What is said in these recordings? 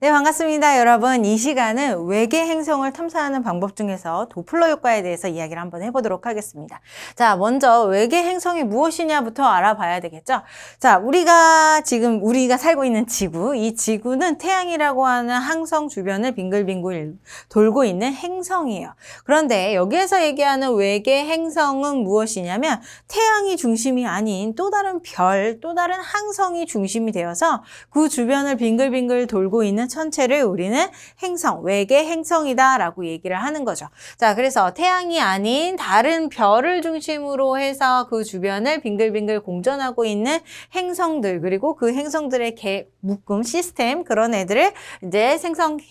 네, 반갑습니다. 여러분. 이 시간은 외계 행성을 탐사하는 방법 중에서 도플러 효과에 대해서 이야기를 한번 해보도록 하겠습니다. 자, 먼저 외계 행성이 무엇이냐부터 알아봐야 되겠죠? 자, 우리가 살고 있는 지구, 이 지구는 태양이라고 하는 항성 주변을 빙글빙글 돌고 있는 행성이에요. 그런데 여기에서 얘기하는 외계 행성은 무엇이냐면 태양이 중심이 아닌 또 다른 별, 또 다른 항성이 중심이 되어서 그 주변을 빙글빙글 돌고 있는 천체를 우리는 행성, 외계 행성이다라고 얘기를 하는 거죠. 자, 그래서 태양이 아닌 다른 별을 중심으로 해서 그 주변을 빙글빙글 공전하고 있는 행성들, 그리고 그 행성들의 묶음, 시스템, 그런 애들을 이제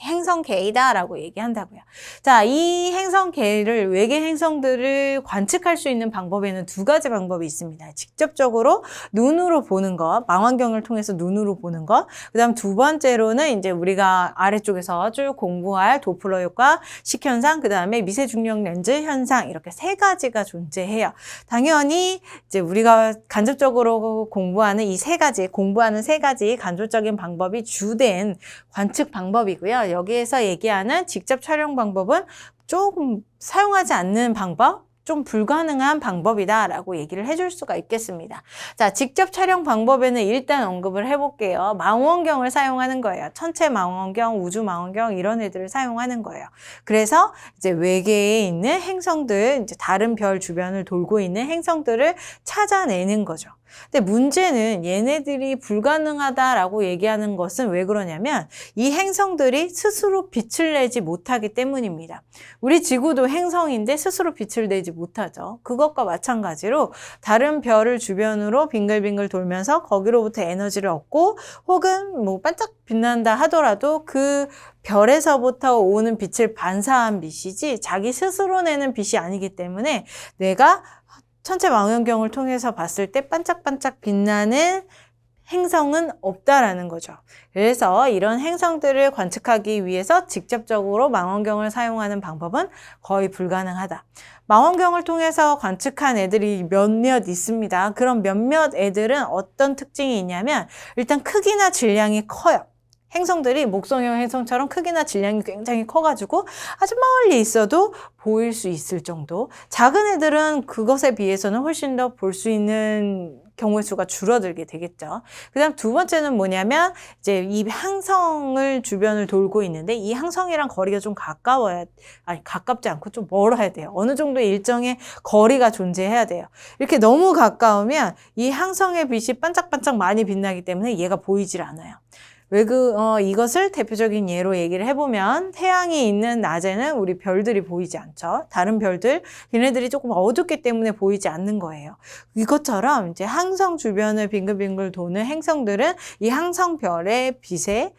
행성계이다라고 얘기한다고요. 자, 이 행성계를, 외계 행성들을 관측할 수 있는 방법에는 두 가지 방법이 있습니다. 직접적으로 눈으로 보는 것, 망원경을 통해서 눈으로 보는 것, 그 다음 두 번째로는 이제 우리가 아래쪽에서 쭉 공부할 도플러 효과, 식현상, 그 다음에 미세중력 렌즈 현상, 이렇게 세 가지가 존재해요. 당연히 이제 우리가 간접적으로 공부하는 세 가지 간접적인 방법이 주된 관측 방법이고요. 여기에서 얘기하는 직접 촬영 방법은 조금 사용하지 않는 방법, 좀 불가능한 방법이다라고 얘기를 해줄 수가 있겠습니다. 자, 직접 촬영 방법에는 일단 언급을 해볼게요. 망원경을 사용하는 거예요. 천체 망원경, 우주 망원경 이런 애들을 사용하는 거예요. 그래서 이제 외계에 있는 행성들, 이제 다른 별 주변을 돌고 있는 행성들을 찾아내는 거죠. 근데 문제는 얘네들이 불가능하다라고 얘기하는 것은 왜 그러냐면 이 행성들이 스스로 빛을 내지 못하기 때문입니다. 우리 지구도 행성인데 스스로 빛을 내지 못하죠. 그것과 마찬가지로 다른 별을 주변으로 빙글빙글 돌면서 거기로부터 에너지를 얻고 혹은 뭐 반짝 빛난다 하더라도 그 별에서부터 오는 빛을 반사한 빛이지 자기 스스로 내는 빛이 아니기 때문에 내가 천체 망원경을 통해서 봤을 때 반짝반짝 빛나는 행성은 없다라는 거죠. 그래서 이런 행성들을 관측하기 위해서 직접적으로 망원경을 사용하는 방법은 거의 불가능하다. 망원경을 통해서 관측한 애들이 몇몇 있습니다. 그런 몇몇 애들은 어떤 특징이 있냐면 일단 크기나 질량이 커요. 행성들이 목성형 행성처럼 크기나 질량이 굉장히 커가지고 아주 멀리 있어도 보일 수 있을 정도. 작은 애들은 그것에 비해서는 훨씬 더 볼 수 있는 경우의 수가 줄어들게 되겠죠. 그 다음 두 번째는 뭐냐면 이제 이 항성을 주변을 돌고 있는데 이 항성이랑 거리가 좀 가깝지 않고 좀 멀어야 돼요. 어느 정도의 일정의 거리가 존재해야 돼요. 이렇게 너무 가까우면 이 항성의 빛이 반짝반짝 많이 빛나기 때문에 얘가 보이질 않아요. 이것을 대표적인 예로 얘기를 해보면 태양이 있는 낮에는 우리 별들이 보이지 않죠. 다른 별들, 얘네들이 조금 어둡기 때문에 보이지 않는 거예요. 이것처럼 이제 항성 주변을 빙글빙글 도는 행성들은 이 항성별의 빛에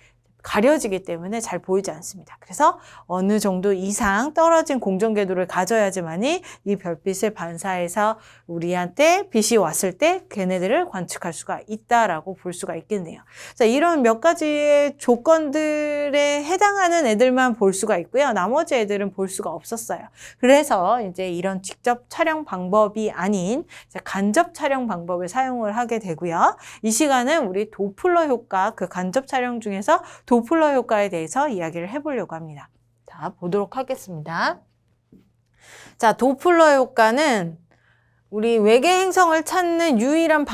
가려지기 때문에 잘 보이지 않습니다. 그래서 어느 정도 이상 떨어진 공정 궤도를 가져야지만이 이 별빛을 반사해서 우리한테 빛이 왔을 때 걔네들을 관측할 수가 있다라고 볼 수가 있겠네요. 자, 이런 몇 가지의 조건들에 해당하는 애들만 볼 수가 있고요. 나머지 애들은 볼 수가 없었어요. 그래서 이제 이런 직접 촬영 방법이 아닌 이제 간접 촬영 방법을 사용을 하게 되고요. 이 시간은 우리 도플러 효과, 그 간접 촬영 중에서 도플러 효과에 대해서 이야기를 해보려고 합니다. 자, 보도록 하겠습니다. 자, 도플러 효과는 우리 외계 행성을 찾는 유일한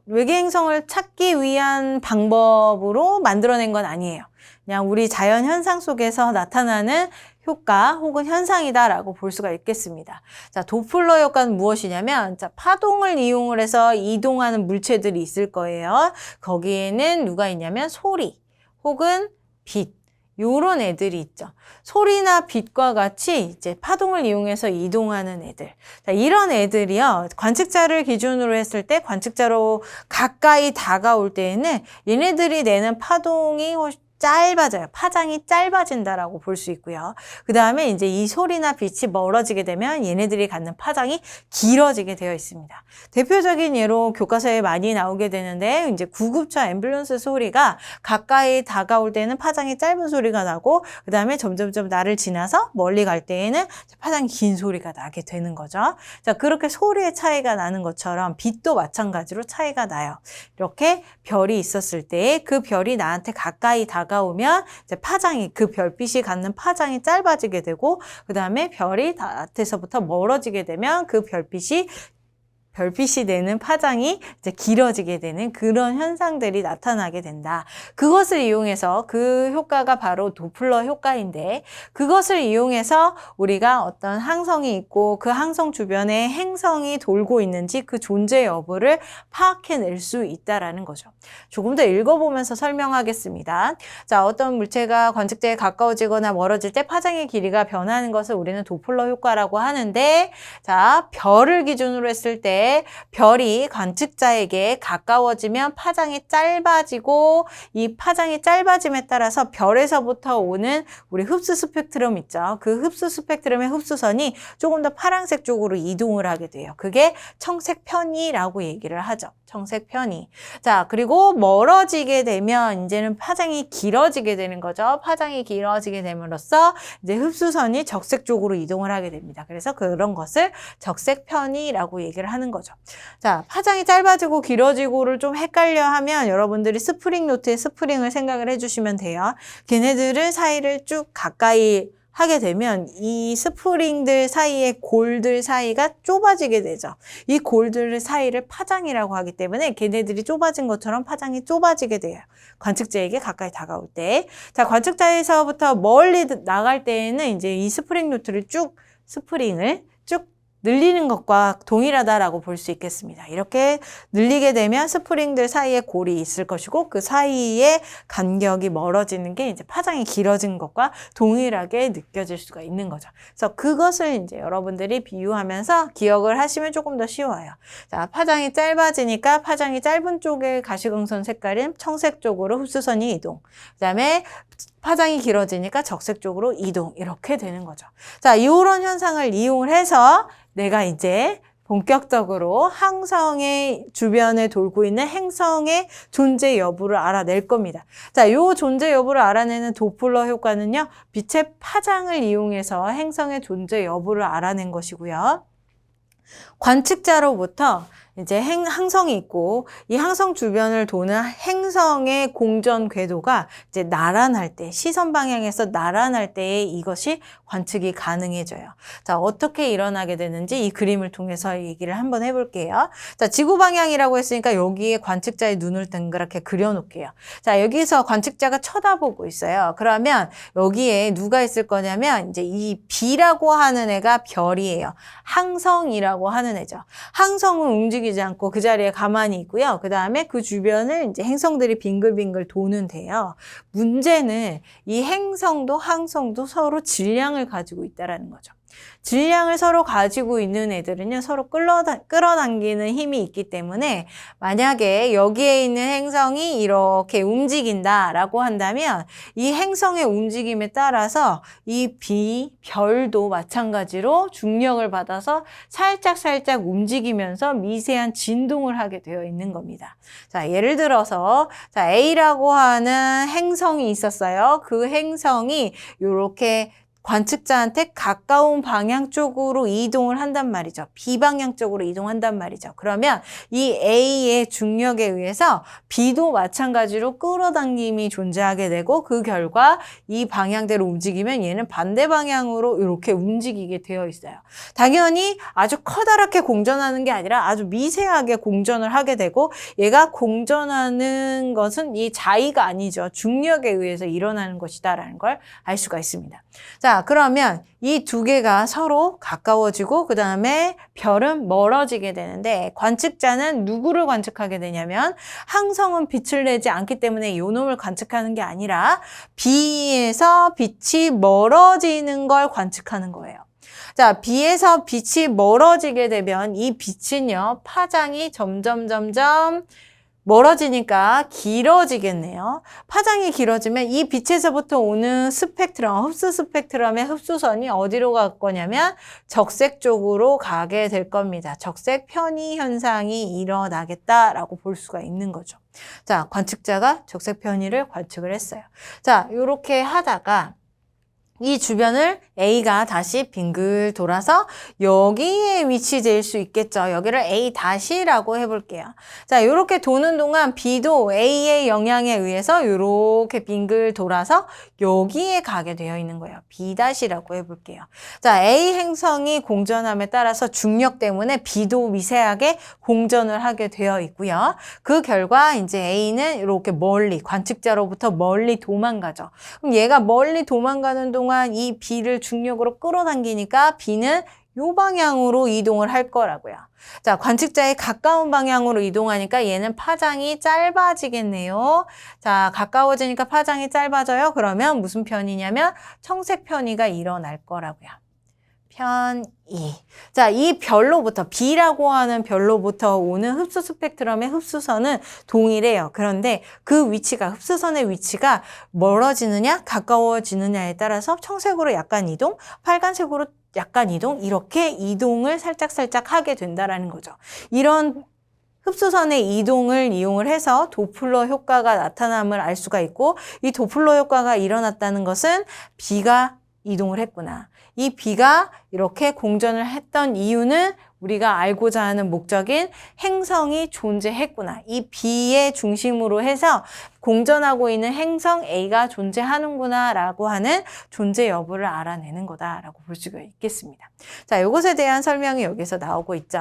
외계 행성을 찾기 위한 방법으로 만들어낸 건 아니에요. 그냥 우리 자연 현상 속에서 나타나는 효과 혹은 현상이다라고 볼 수가 있겠습니다. 자, 도플러 효과는 무엇이냐면, 자, 파동을 이용을 해서 이동하는 물체들이 있을 거예요. 거기에는 누가 있냐면 소리 혹은 빛, 요런 애들이 있죠. 소리나 빛과 같이 이제 파동을 이용해서 이동하는 애들. 자, 이런 애들이요. 관측자를 기준으로 했을 때 관측자로 가까이 다가올 때에는 얘네들이 내는 파동이 짧아져요. 파장이 짧아진다라고 볼 수 있고요. 그 다음에 이제 이 소리나 빛이 멀어지게 되면 얘네들이 갖는 파장이 길어지게 되어 있습니다. 대표적인 예로 교과서에 많이 나오게 되는데 이제 구급차 앰뷸런스 소리가 가까이 다가올 때는 파장이 짧은 소리가 나고 그 다음에 점점점 나를 지나서 멀리 갈 때에는 파장이 긴 소리가 나게 되는 거죠. 자, 그렇게 소리의 차이가 나는 것처럼 빛도 마찬가지로 차이가 나요. 이렇게 별이 있었을 때 그 별이 나한테 가까이 다가 다가오면 이제 파장이, 그 별빛이 갖는 파장이 짧아지게 되고, 그 다음에 별이 밭에서부터 멀어지게 되면 그 별빛이 내는 파장이 이제 길어지게 되는 그런 현상들이 나타나게 된다. 그것을 이용해서, 그 효과가 바로 도플러 효과인데, 그것을 이용해서 우리가 어떤 항성이 있고 그 항성 주변에 행성이 돌고 있는지 그 존재 여부를 파악해낼 수 있다라는 거죠. 조금 더 읽어보면서 설명하겠습니다. 자, 어떤 물체가 관측자에 가까워지거나 멀어질 때 파장의 길이가 변하는 것을 우리는 도플러 효과라고 하는데, 자, 별을 기준으로 했을 때 별이 관측자에게 가까워지면 파장이 짧아지고, 이 파장이 짧아짐에 따라서 별에서부터 오는 우리 흡수 스펙트럼 있죠. 그 흡수 스펙트럼의 흡수선이 조금 더 파란색 쪽으로 이동을 하게 돼요. 그게 청색 편이라고 얘기를 하죠. 청색 편이. 자, 그리고 멀어지게 되면 이제는 파장이 길어지게 되는 거죠. 파장이 길어지게 됨으로써 이제 흡수선이 적색 쪽으로 이동을 하게 됩니다. 그래서 그런 것을 적색 편이라고 얘기를 하는 거죠. 자, 파장이 짧아지고 길어지고를 좀 헷갈려 하면 여러분들이 스프링 노트에 스프링을 생각을 해주시면 돼요. 걔네들은 사이를 쭉 가까이 하게 되면 이 스프링들 사이의 골들 사이가 좁아지게 되죠. 이 골들 사이를 파장이라고 하기 때문에 걔네들이 좁아진 것처럼 파장이 좁아지게 돼요. 관측자에게 가까이 다가올 때. 자, 관측자에서부터 멀리 나갈 때에는 이제 이 스프링 노트를 스프링을 쭉 늘리는 것과 동일하다라고 볼 수 있겠습니다. 이렇게 늘리게 되면 스프링들 사이에 골이 있을 것이고, 그 사이에 간격이 멀어지는 게 이제 파장이 길어진 것과 동일하게 느껴질 수가 있는 거죠. 그래서 그것을 이제 여러분들이 비유하면서 기억을 하시면 조금 더 쉬워요. 자, 파장이 짧아지니까 파장이 짧은 쪽의 가시광선 색깔은 청색 쪽으로 흡수선이 이동. 그다음에 파장이 길어지니까 적색 쪽으로 이동. 이렇게 되는 거죠. 자, 이런 현상을 이용을 해서 내가 이제 본격적으로 항성의 주변에 돌고 있는 행성의 존재 여부를 알아낼 겁니다. 자, 이 존재 여부를 알아내는 도플러 효과는요, 빛의 파장을 이용해서 행성의 존재 여부를 알아낸 것이고요. 관측자로부터 이제 항성이 있고, 이 항성 주변을 도는 행성의 공전 궤도가 이제 나란할 때, 시선 방향에서 나란할 때에 이것이 관측이 가능해져요. 자, 어떻게 일어나게 되는지 이 그림을 통해서 얘기를 한번 해볼게요. 자, 지구 방향이라고 했으니까 여기에 관측자의 눈을 동그랗게 그려놓을게요. 자, 여기서 관측자가 쳐다보고 있어요. 그러면 여기에 누가 있을 거냐면 이제 이 B라고 하는 애가 별이에요. 항성이라고 하는 애죠. 항성은 움직이지 않고 그 자리에 가만히 있고요. 그 다음에 그 주변을 이제 행성들이 빙글빙글 도는 데요. 문제는 이 행성도 항성도 서로 질량을 가지고 있다는 거죠. 질량을 서로 가지고 있는 애들은요, 서로 끌어당기는 힘이 있기 때문에 만약에 여기에 있는 행성이 이렇게 움직인다라고 한다면 이 행성의 움직임에 따라서 이 별도 마찬가지로 중력을 받아서 살짝 움직이면서 미세한 진동을 하게 되어 있는 겁니다. 자, 예를 들어서 자, A라고 하는 행성이 있었어요. 그 행성이 이렇게 관측자한테 가까운 방향 쪽으로 이동을 한단 말이죠. B방향 쪽으로 이동한단 말이죠. 그러면 이 A의 중력에 의해서 B도 마찬가지로 끌어당김이 존재하게 되고, 그 결과 이 방향대로 움직이면 얘는 반대 방향으로 이렇게 움직이게 되어 있어요. 당연히 아주 커다랗게 공전하는 게 아니라 아주 미세하게 공전을 하게 되고, 얘가 공전하는 것은 이 자의가 아니죠. 중력에 의해서 일어나는 것이다라는 걸 알 수가 있습니다. 자, 그러면 이 두 개가 서로 가까워지고 그 다음에 별은 멀어지게 되는데, 관측자는 누구를 관측하게 되냐면 항성은 빛을 내지 않기 때문에 요 놈을 관측하는 게 아니라 B에서 빛이 멀어지는 걸 관측하는 거예요. 자, B에서 빛이 멀어지게 되면 이 빛은요, 파장이 점점 멀어지니까 길어지겠네요. 파장이 길어지면 이 빛에서부터 오는 스펙트럼, 흡수 스펙트럼의 흡수선이 어디로 갈 거냐면 적색 쪽으로 가게 될 겁니다. 적색 편의 현상이 일어나겠다라고 볼 수가 있는 거죠. 자, 관측자가 적색 편의를 관측을 했어요. 자, 이렇게 하다가 이 주변을 A가 다시 빙글 돌아서 여기에 위치될 수 있겠죠. 여기를 A-라고 해볼게요. 자, 이렇게 도는 동안 B도 A의 영향에 의해서 이렇게 빙글 돌아서 여기에 가게 되어 있는 거예요. B-라고 해볼게요. 자, A 행성이 공전함에 따라서 중력 때문에 B도 미세하게 공전을 하게 되어 있고요. 그 결과 이제 A는 이렇게 멀리, 관측자로부터 멀리 도망가죠. 그럼 얘가 멀리 도망가는 동안 이 B를 중력으로 끌어당기니까 B는 이 방향으로 이동을 할 거라고요. 자, 관측자에 가까운 방향으로 이동하니까 얘는 파장이 짧아지겠네요. 자, 가까워지니까 파장이 짧아져요. 그러면 무슨 편이냐면 청색 편이가 일어날 거라고요. 편이. 자, 이 별로부터, B라고 하는 별로부터 오는 흡수 스펙트럼의 흡수선은 동일해요. 그런데 그 위치가, 흡수선의 위치가 멀어지느냐, 가까워지느냐에 따라서 청색으로 약간 이동, 빨간색으로 약간 이동, 이렇게 이동을 살짝살짝 하게 된다라는 거죠. 이런 흡수선의 이동을 이용을 해서 도플러 효과가 나타남을 알 수가 있고, 이 도플러 효과가 일어났다는 것은 B가 이동을 했구나. 이 B가 이렇게 공전을 했던 이유는 우리가 알고자 하는 목적인 행성이 존재했구나. 이 B의 중심으로 해서 공전하고 있는 행성 A가 존재하는구나 라고 하는 존재 여부를 알아내는 거다라고 볼 수가 있겠습니다. 자, 이것에 대한 설명이 여기서 나오고 있죠.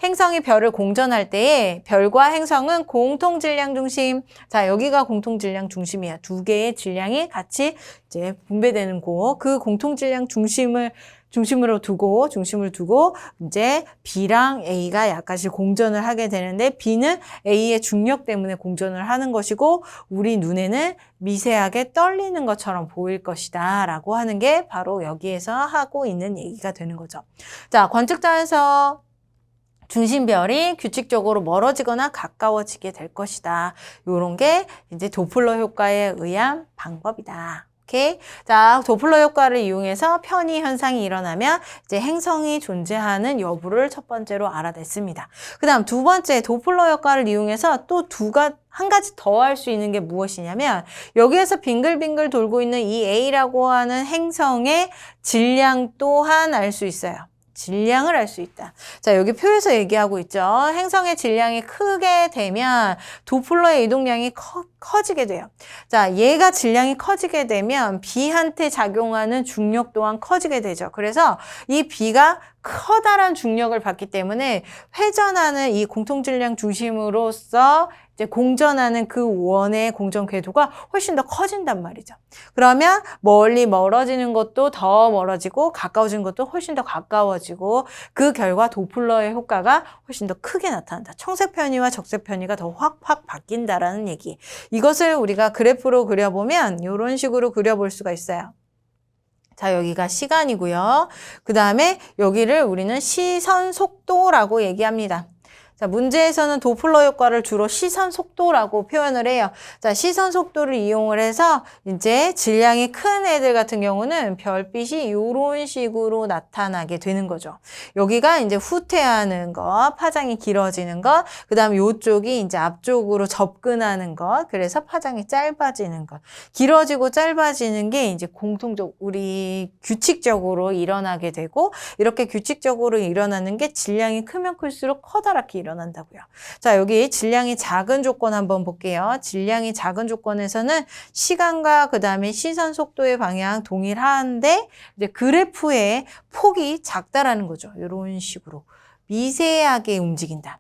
행성이 별을 공전할 때에 별과 행성은 공통 질량 중심. 자, 여기가 공통 질량 중심이야. 두 개의 질량이 같이 이제 분배되는 곳. 그 공통 질량 중심을 두고 이제 B랑 A가 약간씩 공전을 하게 되는데 B는 A의 중력 때문에 공전을 하는 것이고 우리 눈에는 미세하게 떨리는 것처럼 보일 것이다 라고 하는 게 바로 여기에서 하고 있는 얘기가 되는 거죠. 자, 관측자에서 중심별이 규칙적으로 멀어지거나 가까워지게 될 것이다. 요런 게 이제 도플러 효과에 의한 방법이다. 오케이. 자, 도플러 효과를 이용해서 편의 현상이 일어나면 이제 행성이 존재하는 여부를 첫 번째로 알아냈습니다. 그 다음 두 번째 도플러 효과를 이용해서 또 한 가지 더 할 수 있는 게 무엇이냐면 여기에서 빙글빙글 돌고 있는 이 A라고 하는 행성의 질량 또한 알 수 있어요. 질량을 알 수 있다. 자, 여기 표에서 얘기하고 있죠. 행성의 질량이 크게 되면 도플러의 이동량이 커지게 돼요. 자, 얘가 질량이 커지게 되면 B한테 작용하는 중력 또한 커지게 되죠. 그래서 이 B가 커다란 중력을 받기 때문에 회전하는 이 공통질량 중심으로서 이제 공전하는 그 원의 공전 궤도가 훨씬 더 커진단 말이죠. 그러면 멀리 멀어지는 것도 더 멀어지고 가까워지는 것도 훨씬 더 가까워지고 그 결과 도플러의 효과가 훨씬 더 크게 나타난다. 청색 편의와 적색 편의가 더 확 바뀐다라는 얘기. 이것을 우리가 그래프로 그려보면 이런 식으로 그려볼 수가 있어요. 자, 여기가 시간이고요. 그 다음에 여기를 우리는 시선 속도라고 얘기합니다. 자, 문제에서는 도플러 효과를 주로 시선 속도라고 표현을 해요. 자, 시선 속도를 이용을 해서 이제 질량이 큰 애들 같은 경우는 별빛이 이런 식으로 나타나게 되는 거죠. 여기가 이제 후퇴하는 것, 파장이 길어지는 것, 그 다음에 이쪽이 이제 앞쪽으로 접근하는 것, 그래서 파장이 짧아지는 것. 길어지고 짧아지는 게 이제 우리 규칙적으로 일어나게 되고, 이렇게 규칙적으로 일어나는 게 질량이 크면 클수록 커다랗게 일어난다고요. 자, 여기 질량이 작은 조건 한번 볼게요. 질량이 작은 조건에서는 시간과 그 다음에 시선 속도의 방향 동일한데 이제 그래프의 폭이 작다라는 거죠. 이런 식으로 미세하게 움직인다.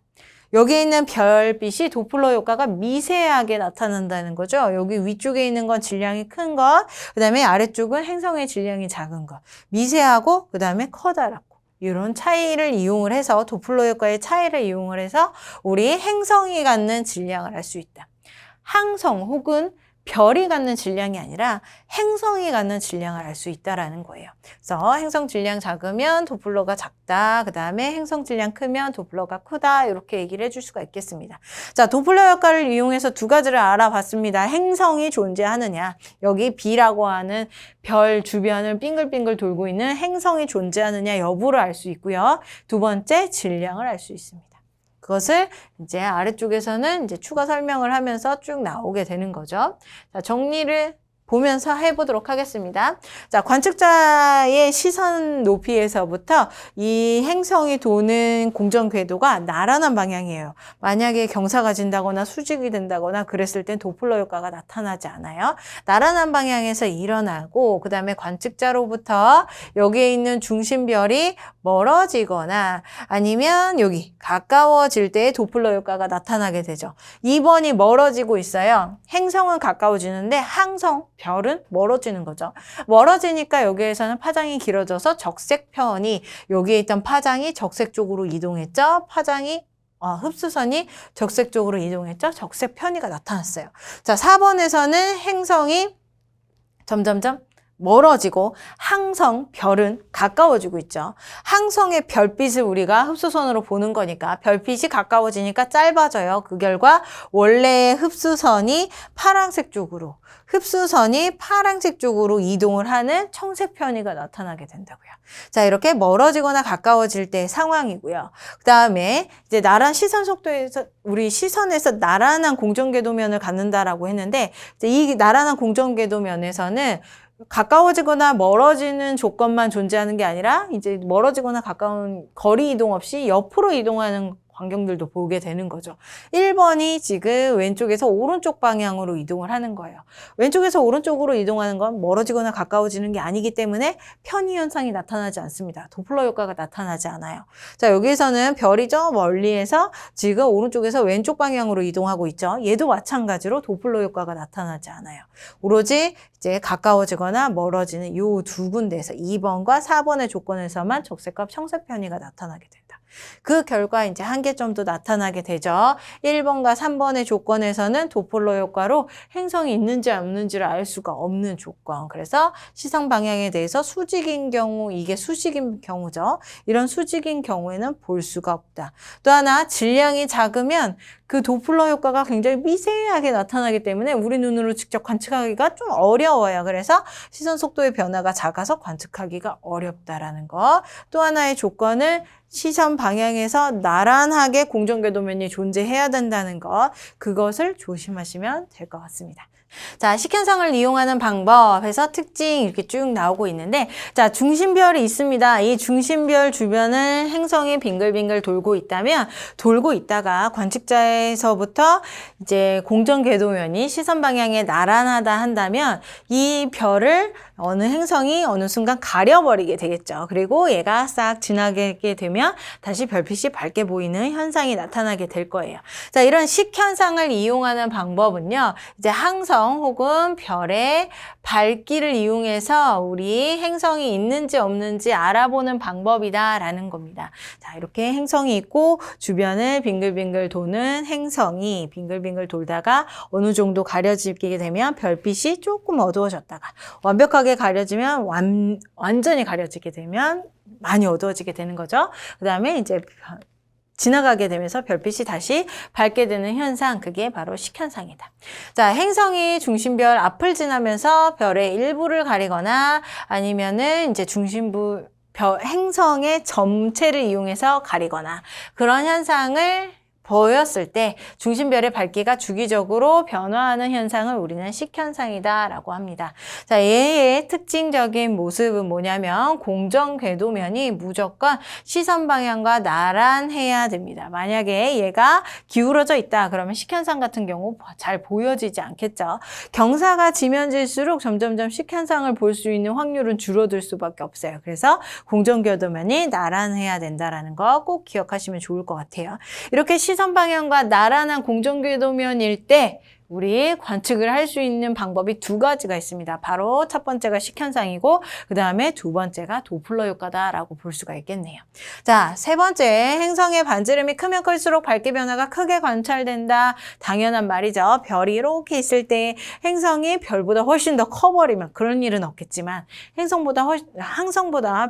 여기에 있는 별빛이 도플러 효과가 미세하게 나타난다는 거죠. 여기 위쪽에 있는 건 질량이 큰 것, 그 다음에 아래쪽은 행성의 질량이 작은 것. 미세하고 그 다음에 커다랗고. 이런 차이를 이용을 해서 도플러 효과의 차이를 이용을 해서 우리 행성이 갖는 질량을 알 수 있다. 항성 혹은 별이 갖는 질량이 아니라 행성이 갖는 질량을 알 수 있다라는 거예요. 그래서 행성 질량 작으면 도플러가 작다. 그 다음에 행성 질량 크면 도플러가 크다. 이렇게 얘기를 해줄 수가 있겠습니다. 자, 도플러 효과를 이용해서 두 가지를 알아봤습니다. 행성이 존재하느냐. 여기 B라고 하는 별 주변을 빙글빙글 돌고 있는 행성이 존재하느냐 여부를 알 수 있고요. 두 번째, 질량을 알 수 있습니다. 그것을 이제 아래쪽에서는 이제 추가 설명을 하면서 쭉 나오게 되는 거죠. 자, 정리를 보면서 해보도록 하겠습니다. 자, 관측자의 시선 높이에서부터 이 행성이 도는 공전 궤도가 나란한 방향이에요. 만약에 경사가 진다거나 수직이 된다거나 그랬을 땐 도플러 효과가 나타나지 않아요. 나란한 방향에서 일어나고 그 다음에 관측자로부터 여기에 있는 중심별이 멀어지거나 아니면 여기 가까워질 때 도플러 효과가 나타나게 되죠. 2번이 멀어지고 있어요. 행성은 가까워지는데 항성, 별은 멀어지는 거죠. 멀어지니까 여기에서는 파장이 길어져서 적색편이 여기에 있던 파장이 적색 쪽으로 이동했죠. 흡수선이 적색 쪽으로 이동했죠. 적색 편의가 나타났어요. 자, 4번에서는 행성이 점점점 멀어지고 항성, 별은 가까워지고 있죠. 항성의 별빛을 우리가 흡수선으로 보는 거니까 별빛이 가까워지니까 짧아져요. 그 결과 원래의 흡수선이 파란색 쪽으로 이동을 하는 청색 편의가 나타나게 된다고요. 자, 이렇게 멀어지거나 가까워질 때 상황이고요. 그 다음에 이제 나란 시선 속도에서 우리 시선에서 나란한 공전궤도면을 갖는다라고 했는데 이제 이 나란한 공전궤도면에서는 가까워지거나 멀어지는 조건만 존재하는 게 아니라 이제 멀어지거나 가까운 거리 이동 없이 옆으로 이동하는 광경들도 보게 되는 거죠. 1번이 지금 왼쪽에서 오른쪽 방향으로 이동을 하는 거예요. 왼쪽에서 오른쪽으로 이동하는 건 멀어지거나 가까워지는 게 아니기 때문에 편의 현상이 나타나지 않습니다. 도플러 효과가 나타나지 않아요. 자, 여기에서는 별이 저 멀리에서 지금 오른쪽에서 왼쪽 방향으로 이동하고 있죠. 얘도 마찬가지로 도플러 효과가 나타나지 않아요. 오로지 이제 가까워지거나 멀어지는 이 두 군데에서 2번과 4번의 조건에서만 적색과 청색 편의가 나타나게 된다. 그 결과 이제 한계점도 나타나게 되죠. 1번과 3번의 조건에서는 도플러 효과로 행성이 있는지 없는지를 알 수가 없는 조건. 그래서 시선 방향에 대해서 수직인 경우, 이게 수직인 경우죠. 이런 수직인 경우에는 볼 수가 없다. 또 하나, 질량이 작으면 그 도플러 효과가 굉장히 미세하게 나타나기 때문에 우리 눈으로 직접 관측하기가 좀 어려워요. 그래서 시선 속도의 변화가 작아서 관측하기가 어렵다라는 거. 또 하나의 조건은 시선 방향에서 나란하게 공전궤도면이 존재해야 된다는 것. 그것을 조심하시면 될 것 같습니다. 자, 식현상을 이용하는 방법에서 특징 이렇게 쭉 나오고 있는데, 자, 중심별이 있습니다. 이 중심별 주변을 행성이 빙글빙글 돌고 있다가 관측자에서부터 이제 공전궤도면이 시선 방향에 나란하다 한다면 이 별을 어느 행성이 어느 순간 가려버리게 되겠죠. 그리고 얘가 싹 지나게 되면 다시 별빛이 밝게 보이는 현상이 나타나게 될 거예요. 자, 이런 식현상을 이용하는 방법은요, 이제 항성 혹은 별의 밝기를 이용해서 우리 행성이 있는지 없는지 알아보는 방법이다라는 겁니다. 자, 이렇게 행성이 있고 주변을 빙글빙글 도는 행성이 빙글빙글 돌다가 어느 정도 가려지게 되면 별빛이 조금 어두워졌다가 완벽하게 가려지면 완전히 가려지게 되면 많이 어두워지게 되는 거죠. 그 다음에 이제 지나가게 되면서 별빛이 다시 밝게 되는 현상, 그게 바로 식현상이다. 자, 행성이 중심별 앞을 지나면서 별의 일부를 가리거나 아니면은 이제 행성의 점체를 이용해서 가리거나 그런 현상을 보였을 때 중심별의 밝기가 주기적으로 변화하는 현상을 우리는 식현상이다라고 합니다. 자, 얘의 특징적인 모습은 뭐냐면 공전궤도면이 무조건 시선 방향과 나란해야 됩니다. 만약에 얘가 기울어져 있다 그러면 식현상 같은 경우 잘 보여지지 않겠죠. 경사가 지면 질수록 점점점 식현상을 볼 수 있는 확률은 줄어들 수밖에 없어요. 그래서 공전궤도면이 나란해야 된다라는 거 꼭 기억하시면 좋을 것 같아요. 이렇게 시선 방향과 나란한 공전궤도면일 때 우리 관측을 할 수 있는 방법이 두 가지가 있습니다. 바로 첫 번째가 식현상이고 그 다음에 두 번째가 도플러 효과다라고 볼 수가 있겠네요. 자, 세 번째, 행성의 반지름이 크면 클수록 밝기 변화가 크게 관찰된다. 당연한 말이죠. 별이 이렇게 있을 때 행성이 별보다 훨씬 더 커버리면 그런 일은 없겠지만 항성보다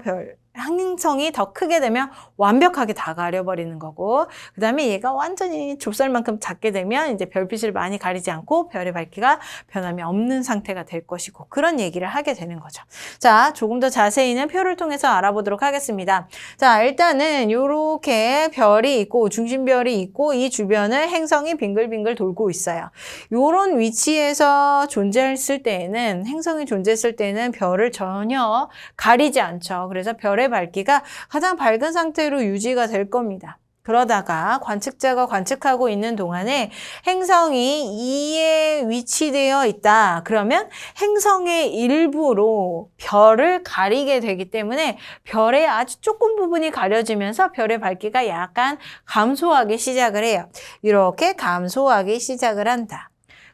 행성이 더 크게 되면 완벽하게 다 가려버리는 거고, 그 다음에 얘가 완전히 좁쌀만큼 작게 되면 이제 별빛을 많이 가리지 않고 별의 밝기가 변함이 없는 상태가 될 것이고, 그런 얘기를 하게 되는 거죠. 자, 조금 더 자세히는 표를 통해서 알아보도록 하겠습니다. 자, 일단은 요렇게 별이 있고 중심별이 있고 이 주변을 행성이 빙글빙글 돌고 있어요. 요런 위치에서 존재했을 때에는, 행성이 존재했을 때는 별을 전혀 가리지 않죠. 그래서 별의 밝기가 가장 밝은 상태로 유지가 될 겁니다. 그러다가 관측자가 관측하고 있는 동안에 행성이 2에 위치되어 있다. 그러면 행성의 일부로 별을 가리게 되기 때문에 별의 아주 조금 부분이 가려지면서 별의 밝기가 약간 감소하기 시작을 해요. 이렇게 감소하기 시작을 한다.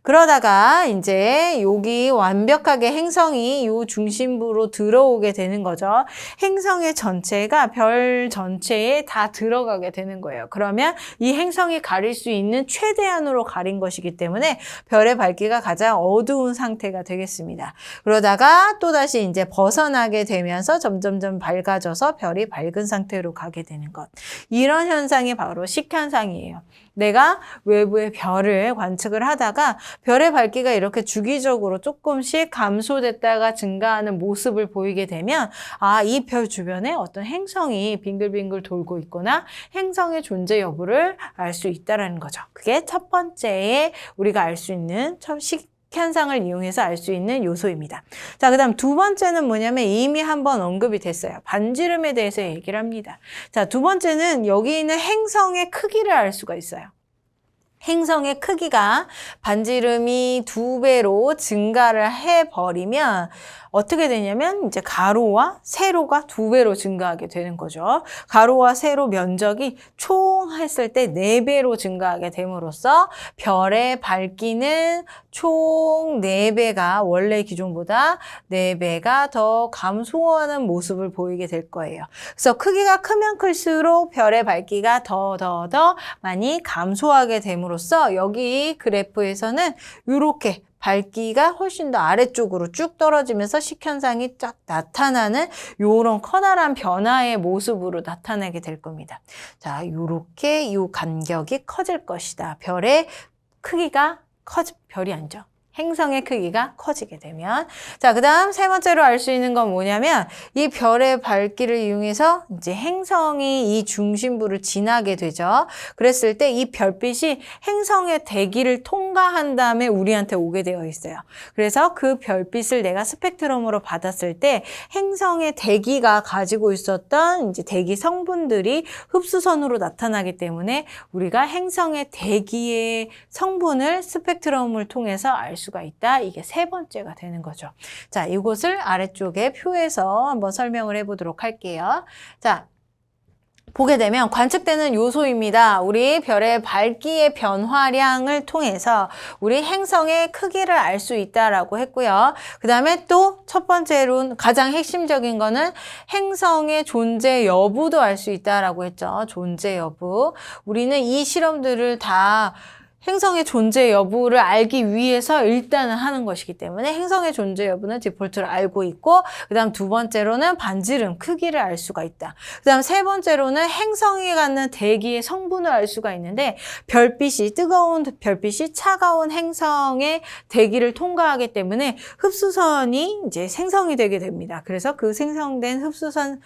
그러다가 이제 여기 완벽하게 행성이 요 중심부로 들어오게 되는 거죠. 행성의 전체가 별 전체에 다 들어가게 되는 거예요. 그러면 이 행성이 가릴 수 있는 최대한으로 가린 것이기 때문에 별의 밝기가 가장 어두운 상태가 되겠습니다. 그러다가 또다시 이제 벗어나게 되면서 점점점 밝아져서 별이 밝은 상태로 가게 되는 것. 이런 현상이 바로 식현상이에요. 내가 외부의 별을 관측을 하다가 별의 밝기가 이렇게 주기적으로 조금씩 감소됐다가 증가하는 모습을 보이게 되면, 아, 이 별 주변에 어떤 행성이 빙글빙글 돌고 있거나 행성의 존재 여부를 알 수 있다는 거죠. 그게 첫 번째에 우리가 알 수 있는 현상을 이용해서 알 수 있는 요소입니다. 자, 그 다음 두 번째는 뭐냐면 이미 한번 언급이 됐어요. 반지름에 대해서 얘기를 합니다. 자, 두 번째는 여기 있는 행성의 크기를 알 수가 있어요. 행성의 크기가 반지름이 2배로 증가를 해버리면 어떻게 되냐면 이제 가로와 세로가 2배로 증가하게 되는 거죠. 가로와 세로 면적이 총 했을 때 4배로 증가하게 됨으로써 별의 밝기는 총 4배가 원래 기준보다 4배가 더 감소하는 모습을 보이게 될 거예요. 그래서 크기가 크면 클수록 별의 밝기가 더 많이 감소하게 됨으로써 여기 그래프에서는 이렇게 밝기가 훨씬 더 아래쪽으로 쭉 떨어지면서 식현상이 쫙 나타나는 이런 커다란 변화의 모습으로 나타나게 될 겁니다. 자, 이렇게 이 간격이 커질 것이다. 별의 크기가 별이 아니죠. 행성의 크기가 커지게 되면. 자, 그 다음 세 번째로 알 수 있는 건 뭐냐면 이 별의 밝기를 이용해서 이제 행성이 이 중심부를 지나게 되죠. 그랬을 때 이 별빛이 행성의 대기를 통과한 다음에 우리한테 오게 되어 있어요. 그래서 그 별빛을 내가 스펙트럼으로 받았을 때 행성의 대기가 가지고 있었던 이제 대기 성분들이 흡수선으로 나타나기 때문에 우리가 행성의 대기의 성분을 스펙트럼을 통해서 알 수가 있다. 이게 세 번째가 되는 거죠. 자, 이것을 아래쪽에 표에서 한번 설명을 해보도록 할게요. 자, 보게 되면 관측되는 요소입니다. 우리 별의 밝기의 변화량을 통해서 우리 행성의 크기를 알 수 있다라고 했고요. 그 다음에 또 첫 번째로 가장 핵심적인 거는 행성의 존재 여부도 알 수 있다라고 했죠. 존재 여부. 우리는 이 실험들을 다 행성의 존재 여부를 알기 위해서 일단은 하는 것이기 때문에 행성의 존재 여부는 디폴트로 알고 있고, 그 다음 두 번째로는 반지름 크기를 알 수가 있다. 그 다음 세 번째로는 행성이 갖는 대기의 성분을 알 수가 있는데, 별빛이 뜨거운 별빛이 차가운 행성의 대기를 통과하기 때문에 흡수선이 이제 생성이 되게 됩니다. 그래서 그 생성된 흡수선을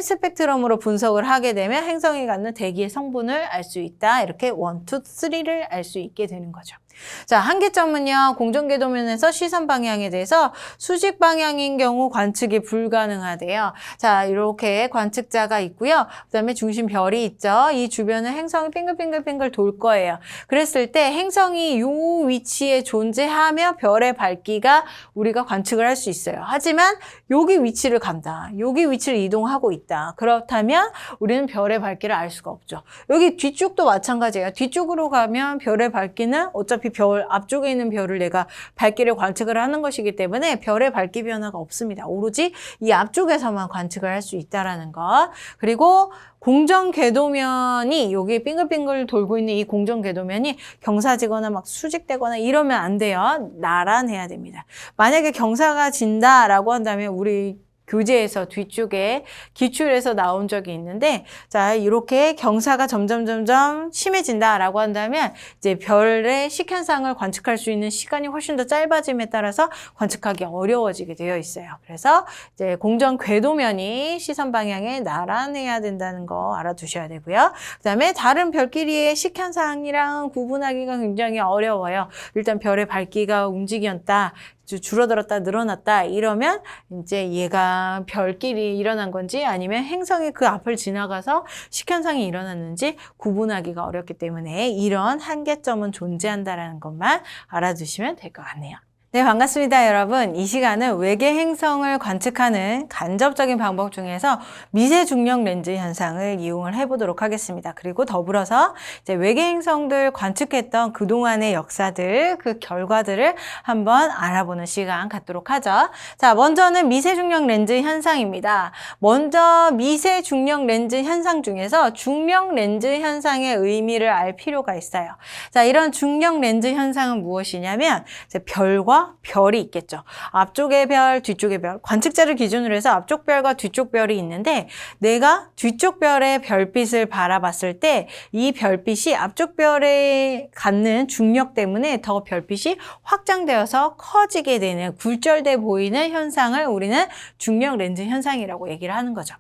스펙트럼으로 분석을 하게 되면 행성이 갖는 대기의 성분을 알 수 있다. 이렇게 1, 2, 3를 알 수 있게 되는 거죠. 자, 한계점은요, 공정궤도면에서 시선 방향에 대해서 수직 방향인 경우 관측이 불가능하대요. 자, 이렇게 관측자가 있고요. 그 다음에 중심 별이 있죠. 이 주변을 행성이 빙글빙글빙글 돌 거예요. 그랬을 때 행성이 이 위치에 존재하며 별의 밝기가 우리가 관측을 할 수 있어요. 하지만 여기 위치를 간다. 여기 위치를 이동하고 있다. 그렇다면 우리는 별의 밝기를 알 수가 없죠. 여기 뒤쪽도 마찬가지예요. 뒤쪽으로 가면 별의 밝기는 어차피 별 앞쪽에 있는 별을 내가 밝기를 관측을 하는 것이기 때문에 별의 밝기 변화가 없습니다. 오로지 이 앞쪽에서만 관측을 할 수 있다라는 것. 그리고 공정궤도면이 여기 빙글빙글 돌고 있는 이 공정궤도면이 경사지거나 막 수직되거나 이러면 안 돼요. 나란해야 됩니다. 만약에 경사가 진다라고 한다면 우리 교재에서 뒤쪽에 기출에서 나온 적이 있는데, 자, 이렇게 경사가 점점 심해진다라고 한다면 이제 별의 식현상을 관측할 수 있는 시간이 훨씬 더 짧아짐에 따라서 관측하기 어려워지게 되어 있어요. 그래서 이제 공전 궤도면이 시선 방향에 나란해야 된다는 거 알아두셔야 되고요. 그다음에 다른 별끼리의 식현상이랑 구분하기가 굉장히 어려워요. 일단 별의 밝기가 움직였다, 줄어들었다, 늘어났다 이러면 이제 얘가 별끼리 일어난 건지 아니면 행성이 그 앞을 지나가서 식현상이 일어났는지 구분하기가 어렵기 때문에 이런 한계점은 존재한다는 것만 알아두시면 될 것 같네요. 네, 반갑습니다, 여러분. 이 시간은 외계 행성을 관측하는 간접적인 방법 중에서 미세 중력 렌즈 현상을 이용을 해보도록 하겠습니다. 그리고 더불어서 이제 외계 행성들 관측했던 그동안의 역사들, 그 결과들을 한번 알아보는 시간 갖도록 하죠. 자, 먼저는 미세 중력 렌즈 현상입니다. 먼저 미세 중력 렌즈 현상 중에서 중력 렌즈 현상의 의미를 알 필요가 있어요. 자, 이런 중력 렌즈 현상은 무엇이냐면 이제 별과 별이 있겠죠. 앞쪽의 별, 뒤쪽의 별. 관측자를 기준으로 해서 앞쪽 별과 뒤쪽 별이 있는데 내가 뒤쪽 별의 별빛을 바라봤을 때 이 별빛이 앞쪽 별에 갖는 중력 때문에 더 별빛이 확장되어서 커지게 되는 굴절돼 보이는 현상을 우리는 중력 렌즈 현상이라고 얘기를 하는 거죠.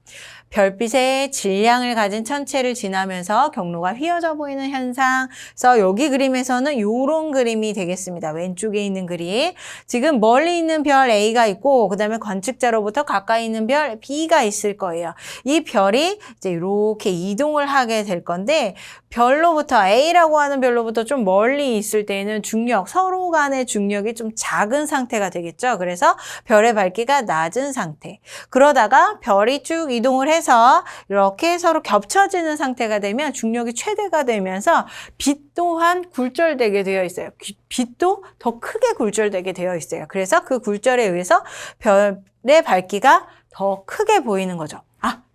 별빛의 질량을 가진 천체를 지나면서 경로가 휘어져 보이는 현상. 그래서 여기 그림에서는 이런 그림이 되겠습니다. 왼쪽에 있는 그림. 지금 멀리 있는 별 A가 있고 그다음에 관측자로부터 가까이 있는 별 B가 있을 거예요. 이 별이 이제 이렇게 이동을 하게 될 건데 별로부터 A라고 하는 별로부터 좀 멀리 있을 때는 중력, 서로 간의 중력이 좀 작은 상태가 되겠죠. 그래서 별의 밝기가 낮은 상태. 그러다가 별이 쭉 이동을 해서 이렇게 서로 겹쳐지는 상태가 되면 중력이 최대가 되면서 빛 또한 굴절되게 되어 있어요. 빛도 더 크게 굴절되게 되어 있어요. 그래서 그 굴절에 의해서 별의 밝기가 더 크게 보이는 거죠.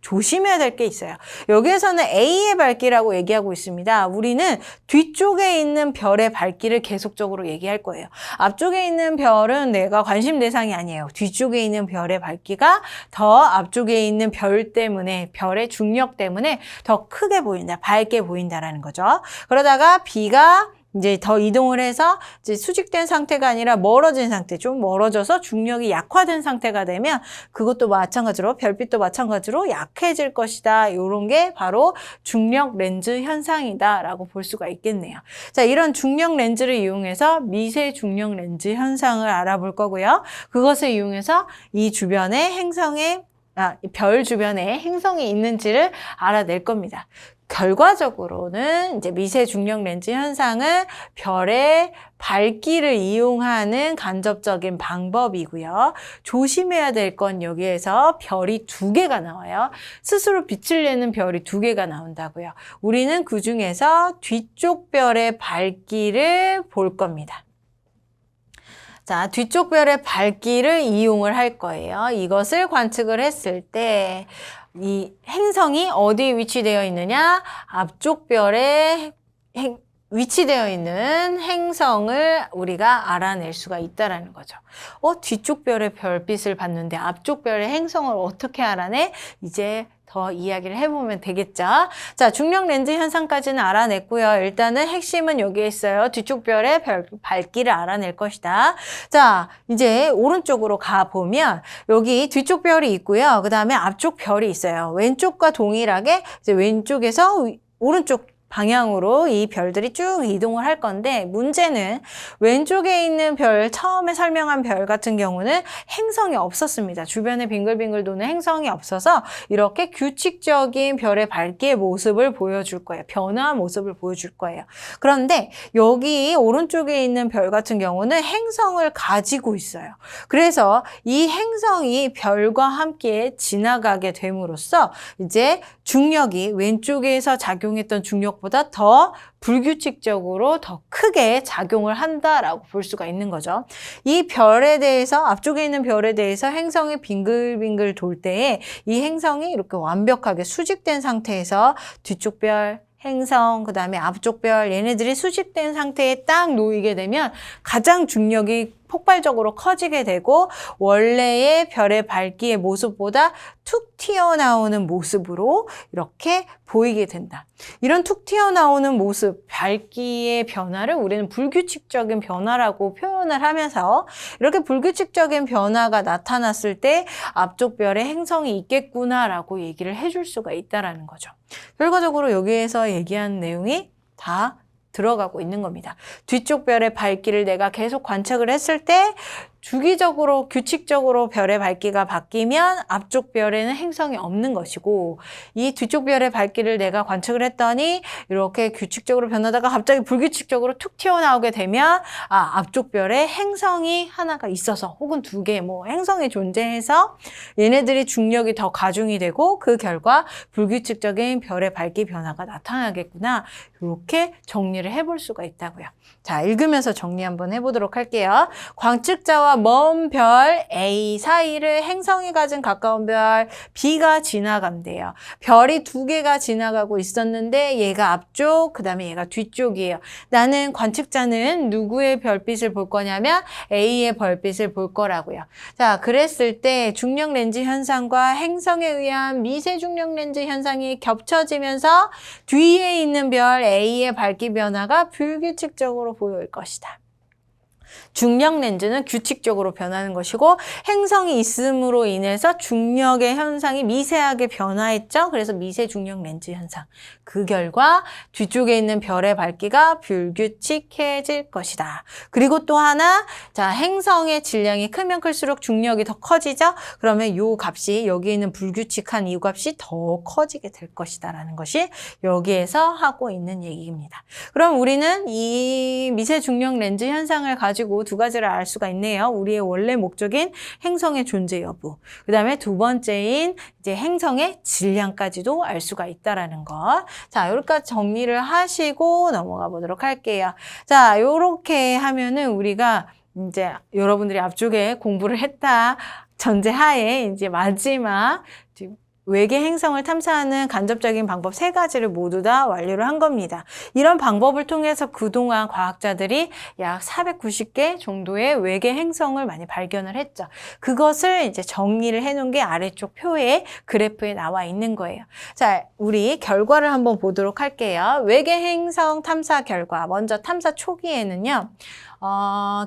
조심해야 될 게 있어요. 여기에서는 A의 밝기라고 얘기하고 있습니다. 우리는 뒤쪽에 있는 별의 밝기를 계속적으로 얘기할 거예요. 앞쪽에 있는 별은 내가 관심 대상이 아니에요. 뒤쪽에 있는 별의 밝기가 더 앞쪽에 있는 별 때문에, 별의 중력 때문에 더 크게 보인다, 밝게 보인다라는 거죠. 그러다가 B가 이제 더 이동을 해서 이제 수직된 상태가 아니라 멀어진 상태, 좀 멀어져서 중력이 약화된 상태가 되면 그것도 마찬가지로 별빛도 마찬가지로 약해질 것이다. 이런 게 바로 중력 렌즈 현상이다라고 볼 수가 있겠네요. 자, 이런 중력 렌즈를 이용해서 미세 중력 렌즈 현상을 알아볼 거고요. 그것을 이용해서 이 주변의 별 주변에 행성이 있는지를 알아낼 겁니다. 결과적으로는 이제 미세 중력 렌즈 현상은 별의 밝기를 이용하는 간접적인 방법이고요. 조심해야 될 건 여기에서 별이 2개가 나와요. 스스로 빛을 내는 별이 2개가 나온다고요. 우리는 그 중에서 뒤쪽 별의 밝기를 볼 겁니다. 자, 뒤쪽 별의 밝기를 이용을 할 거예요. 이것을 관측을 했을 때 이 행성이 어디에 위치되어 있느냐? 앞쪽 별에 위치되어 있는 행성을 우리가 알아낼 수가 있다라는 거죠. 뒤쪽 별의 별빛을 봤는데 앞쪽 별의 행성을 어떻게 알아내? 이제 더 이야기를 해보면 되겠죠. 자, 중력 렌즈 현상까지는 알아냈고요. 일단은 핵심은 여기에 있어요. 뒤쪽 별의 밝기를 알아낼 것이다. 자, 이제 오른쪽으로 가보면 여기 뒤쪽 별이 있고요. 그 다음에 앞쪽 별이 있어요. 왼쪽과 동일하게 이제 왼쪽에서 오른쪽 방향으로 이 별들이 쭉 이동을 할 건데 문제는 왼쪽에 있는 별, 처음에 설명한 별 같은 경우는 행성이 없었습니다. 주변에 빙글빙글 도는 행성이 없어서 이렇게 규칙적인 별의 밝기의 모습을 보여줄 거예요. 변화한 모습을 보여줄 거예요. 그런데 여기 오른쪽에 있는 별 같은 경우는 행성을 가지고 있어요. 그래서 이 행성이 별과 함께 지나가게 됨으로써 이제 중력이 왼쪽에서 작용했던 중력보다 더 불규칙적으로 더 크게 작용을 한다라고 볼 수가 있는 거죠. 이 별에 대해서, 앞쪽에 있는 별에 대해서 행성이 빙글빙글 돌 때에 이 행성이 이렇게 완벽하게 수직된 상태에서 뒤쪽 별, 행성, 그 다음에 앞쪽 별, 얘네들이 수직된 상태에 딱 놓이게 되면 가장 중력이 폭발적으로 커지게 되고 원래의 별의 밝기의 모습보다 툭 튀어나오는 모습으로 이렇게 보이게 된다. 이런 툭 튀어나오는 모습, 밝기의 변화를 우리는 불규칙적인 변화라고 표현을 하면서 이렇게 불규칙적인 변화가 나타났을 때 앞쪽 별에 행성이 있겠구나라고 얘기를 해줄 수가 있다라는 거죠. 결과적으로 여기에서 얘기한 내용이 다 들어가고 있는 겁니다. 뒤쪽 별의 밝기를 내가 계속 관측을 했을 때 주기적으로 규칙적으로 별의 밝기가 바뀌면 앞쪽 별에는 행성이 없는 것이고 이 뒤쪽 별의 밝기를 내가 관측을 했더니 이렇게 규칙적으로 변하다가 갑자기 불규칙적으로 툭 튀어나오게 되면 앞쪽 별에 행성이 하나가 있어서 혹은 두 개 행성이 존재해서 얘네들이 중력이 더 가중이 되고 그 결과 불규칙적인 별의 밝기 변화가 나타나겠구나. 이렇게 정리를 해볼 수가 있다고요. 자, 읽으면서 정리 한번 해보도록 할게요. 광측자와 먼 별 A 사이를 행성이 가진 가까운 별 B가 지나간대요. 별이 두 개가 지나가고 있었는데 얘가 앞쪽, 그 다음에 얘가 뒤쪽이에요. 나는 관측자는 누구의 별빛을 볼 거냐면 A의 별빛을 볼 거라고요. 자, 그랬을 때 중력 렌즈 현상과 행성에 의한 미세 중력 렌즈 현상이 겹쳐지면서 뒤에 있는 별 A의 밝기 변화가 불규칙적으로 보일 것이다. 중력 렌즈는 규칙적으로 변하는 것이고 행성이 있음으로 인해서 중력의 현상이 미세하게 변화했죠. 그래서 미세 중력 렌즈 현상. 그 결과 뒤쪽에 있는 별의 밝기가 불규칙해질 것이다. 그리고 또 하나, 자, 행성의 질량이 크면 클수록 중력이 더 커지죠. 그러면 이 값이 여기에 있는 불규칙한 이 값이 더 커지게 될 것이다 라는 것이 여기에서 하고 있는 얘기입니다. 그럼 우리는 이 미세 중력 렌즈 현상을 가지고 두 가지를 알 수가 있네요. 우리의 원래 목적인 행성의 존재 여부. 그 다음에 두 번째인 이제 행성의 질량까지도 알 수가 있다라는 것. 자, 여기까지 정리를 하시고 넘어가 보도록 할게요. 자, 요렇게 하면은 우리가 이제 여러분들이 앞쪽에 공부를 했다 전제하에 이제 마지막 외계 행성을 탐사하는 간접적인 방법 3가지를 모두 다 완료를 한 겁니다. 이런 방법을 통해서 그동안 과학자들이 약 490개 정도의 외계 행성을 많이 발견을 했죠. 그것을 이제 정리를 해놓은 게 아래쪽 표에 그래프에 나와 있는 거예요. 자, 우리 결과를 한번 보도록 할게요. 외계 행성 탐사 결과. 먼저 탐사 초기에는요.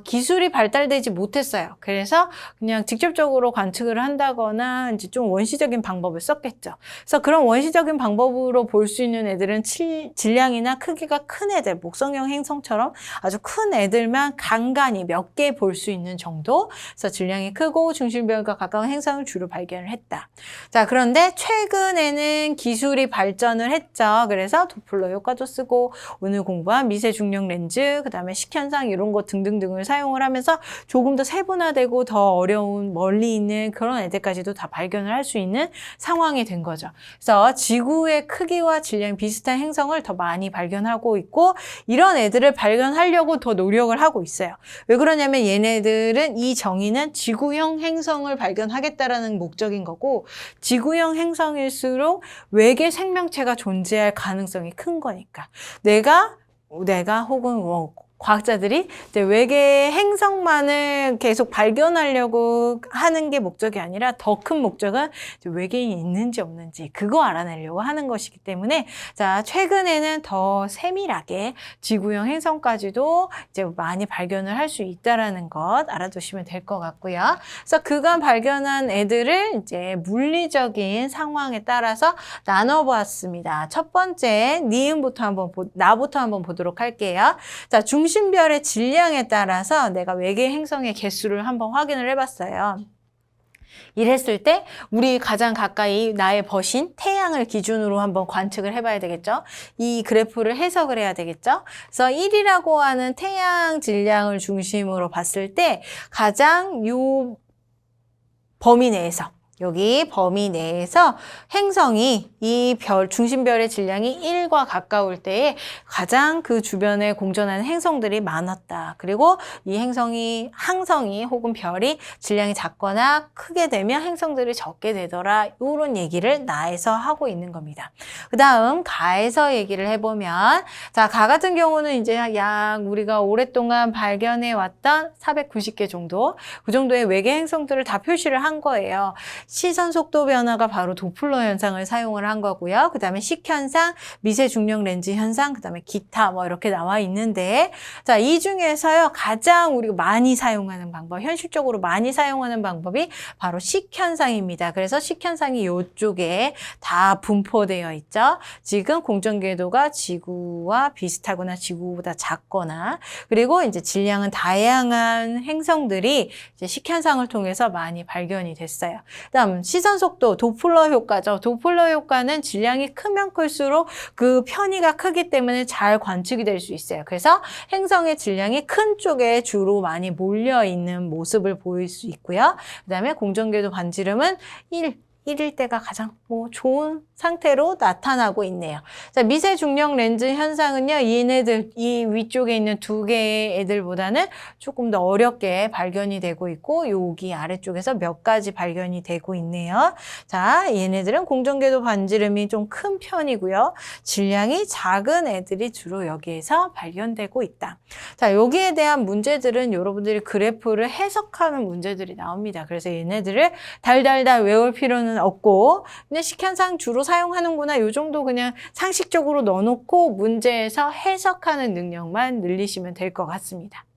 기술이 발달되지 못했어요. 그래서 그냥 직접적으로 관측을 한다거나 이제 좀 원시적인 방법을 썼겠죠. 그래서 그런 원시적인 방법으로 볼 수 있는 애들은 질량이나 크기가 큰 애들, 목성형 행성처럼 아주 큰 애들만 간간히 몇 개 볼 수 있는 정도. 그래서 질량이 크고 중심별과 가까운 행성을 주로 발견을 했다. 자, 그런데 최근에는 기술이 발전을 했죠. 그래서 도플러 효과도 쓰고 오늘 공부한 미세 중력 렌즈, 그 다음에 식현상 이런 거 등등등을 사용을 하면서 조금 더 세분화되고 더 어려운 멀리 있는 그런 애들까지도 다 발견을 할 수 있는 상황이 된 거죠. 그래서 지구의 크기와 질량이 비슷한 행성을 더 많이 발견하고 있고 이런 애들을 발견하려고 더 노력을 하고 있어요. 왜 그러냐면 얘네들은 이 정의는 지구형 행성을 발견하겠다라는 목적인 거고 지구형 행성일수록 외계 생명체가 존재할 가능성이 큰 거니까 내가 혹은 과학자들이 이제 외계 행성만을 계속 발견하려고 하는 게 목적이 아니라 더 큰 목적은 외계인이 있는지 없는지 그거 알아내려고 하는 것이기 때문에 자, 최근에는 더 세밀하게 지구형 행성까지도 이제 많이 발견을 할 수 있다라는 것 알아두시면 될 것 같고요. 그래서 그간 발견한 애들을 이제 물리적인 상황에 따라서 나눠보았습니다. 첫 번째 나부터 한번 보도록 할게요. 자, 중심별의 질량에 따라서 내가 외계 행성의 개수를 한번 확인을 해봤어요. 이랬을 때 우리 가장 가까이 나의 벗인 태양을 기준으로 한번 관측을 해봐야 되겠죠. 이 그래프를 해석을 해야 되겠죠. 그래서 1이라고 하는 태양 질량을 중심으로 봤을 때 가장 요 범위 내에서 여기 범위 내에서 행성이 이 별, 중심별의 질량이 1과 가까울 때에 가장 그 주변에 공전하는 행성들이 많았다. 그리고 이 행성이, 항성이 혹은 별이 질량이 작거나 크게 되면 행성들이 적게 되더라. 이런 얘기를 나에서 하고 있는 겁니다. 그 다음 가에서 얘기를 해보면, 자, 가 같은 경우는 이제 약 우리가 오랫동안 발견해 왔던 490개 정도, 그 정도의 외계 행성들을 다 표시를 한 거예요. 시선 속도 변화가 바로 도플러 현상을 사용을 한 거고요. 그 다음에 식현상, 미세 중력 렌즈 현상, 그 다음에 기타 뭐 이렇게 나와 있는데, 자, 이 중에서요 가장 우리가 많이 사용하는 방법, 현실적으로 많이 사용하는 방법이 바로 식현상입니다. 그래서 식현상이 이쪽에 다 분포되어 있죠. 지금 공전 궤도가 지구와 비슷하거나 지구보다 작거나, 그리고 이제 질량은 다양한 행성들이 이제 식현상을 통해서 많이 발견이 됐어요. 그다음 시선 속도, 도플러 효과죠. 도플러 효과는 질량이 크면 클수록 그 편의가 크기 때문에 잘 관측이 될 수 있어요. 그래서 행성의 질량이 큰 쪽에 주로 많이 몰려 있는 모습을 보일 수 있고요. 그다음에 공전궤도 반지름은 1일 때가 가장 좋은 상태로 나타나고 있네요. 자, 미세 중력 렌즈 현상은요, 얘네들, 이 위쪽에 있는 두 개의 애들보다는 조금 더 어렵게 발견이 되고 있고, 여기 아래쪽에서 몇 가지 발견이 되고 있네요. 자, 얘네들은 공전궤도 반지름이 좀 큰 편이고요. 질량이 작은 애들이 주로 여기에서 발견되고 있다. 자, 여기에 대한 문제들은 여러분들이 그래프를 해석하는 문제들이 나옵니다. 그래서 얘네들을 달달달 외울 필요는 없고, 그냥 식현상 주로 사용하는구나, 이 정도 그냥 상식적으로 넣어놓고 문제에서 해석하는 능력만 늘리시면 될 것 같습니다.